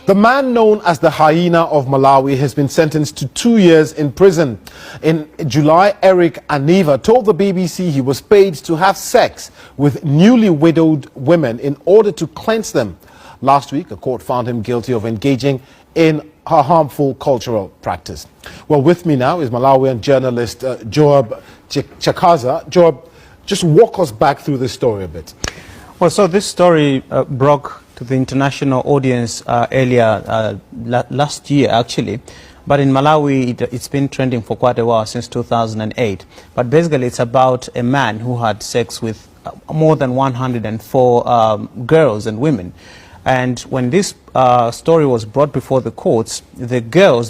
The man known as the hyena of Malawi has been sentenced to 2 years in prison. In July, Eric Aniva told the BBC he was paid to have sex with newly widowed women in order to cleanse them. Last week, a court found him guilty of engaging in a harmful cultural practice. Well, with me now is Malawian journalist Joab Chakaza. Joab, just walk us back through this story a bit. Well, so this story broke to the international audience earlier last year, actually. But in Malawi, it's been trending for quite a while, since 2008. But basically, it's about a man who had sex with more than 104 girls and women. And when this story was brought before the courts, the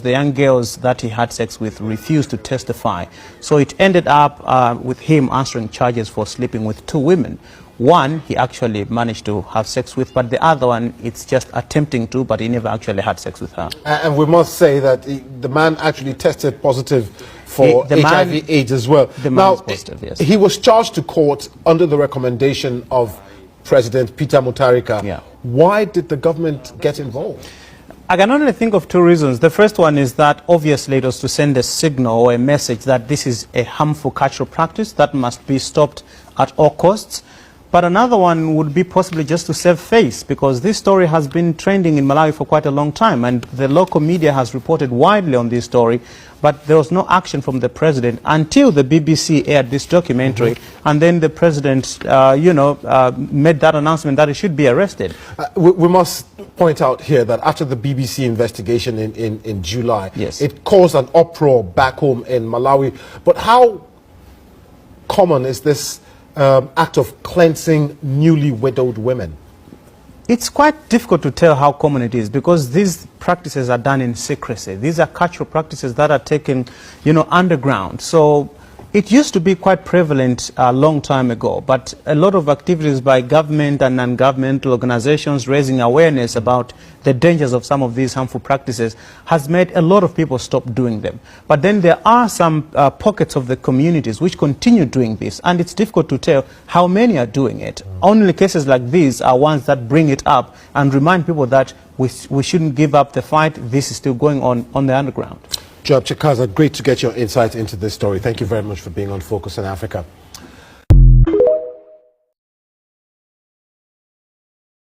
young girls that he had sex with refused to testify. So it ended up with him answering charges for sleeping with 2 women. One, he actually managed to have sex with, but the other one, it's just attempting to, but he never actually had sex with her. And we must say that the man actually tested positive for HIV/AIDS as well. The man is positive, yes. He was charged to court under the recommendation of President Peter Mutharika. Yeah. Why did the government get involved? I can only think of 2 reasons. The first one is that obviously it was to send a signal or a message that this is a harmful cultural practice that must be stopped at all costs. But another one would be possibly just to save face, because this story has been trending in Malawi for quite a long time, and the local media has reported widely on this story, but there was no action from the president until the BBC aired this documentary, and then the president, made that announcement that he should be arrested. We must point out here that after the BBC investigation in July, yes, it caused an uproar back home in Malawi. But how common is this act of cleansing newly widowed women? It's quite difficult to tell how common it is, because these practices are done in secrecy. These are cultural practices that are taken, underground. So it used to be quite prevalent a long time ago, but a lot of activities by government and non-governmental organizations raising awareness about the dangers of some of these harmful practices has made a lot of people stop doing them. But then there are some pockets of the communities which continue doing this, and it's difficult to tell how many are doing it. Only cases like these are ones that bring it up and remind people that we shouldn't give up the fight. This is still going on the underground. Joab Chakaza, great to get your insight into this story. Thank you very much for being on Focus on Africa.